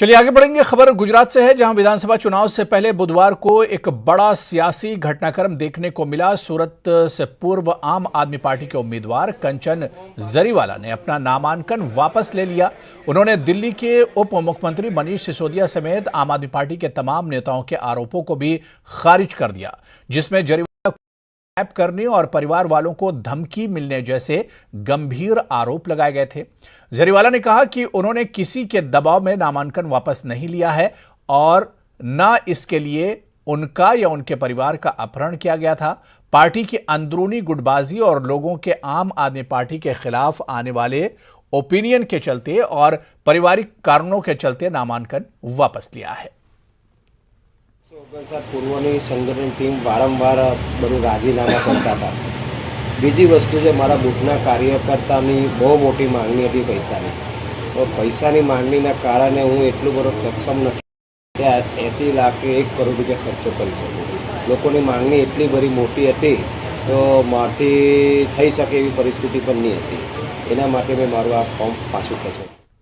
चलिए आगे बढ़ेंगे। खबर गुजरात से है, जहां विधानसभा चुनाव से पहले बुधवार को एक बड़ा सियासी घटनाक्रम देखने को मिला। सूरत से पूर्व आम आदमी पार्टी के उम्मीदवार कंचन जरीवाला ने अपना नामांकन वापस ले लिया। उन्होंने दिल्ली के उप मुख्यमंत्री मनीष सिसोदिया समेत आम आदमी पार्टी के तमाम नेताओं के आरोपों को भी खारिज कर दिया, जिसमें जरीवाला को किडनैप करने और परिवार वालों को धमकी मिलने जैसे गंभीर आरोप लगाए गए थे। जरीवाला ने कहा कि उन्होंने किसी के दबाव में नामांकन वापस नहीं लिया है और न इसके लिए उनका या उनके परिवार का अपहरण किया गया था। पार्टी की अंदरूनी गुटबाजी और लोगों के आम आदमी पार्टी के खिलाफ आने वाले ओपिनियन के चलते और पारिवारिक कारणों के चलते नामांकन वापस लिया है। पूर्वनी संगठन टीम वारंवार बड़ू राजीनामा करता था। बीजी वस्तु है, मारा बूथना कार्यकर्तानी बहुत मोटी मांगनी थी पैसानी, तो पैसानी मांगनीना कारणे हूँ एटलू बड़ो सक्षम नहीं 80 लाख के 1 करोड़ रुपया खर्चो कर सकूँ। लोकोनी मांगनी एटली बड़ी मोटी थी तो मारथी थई सके एवी परिस्थिति पण नहीं थी। एना माटे मैं मारू आ फॉर्म पाछू खेंचो।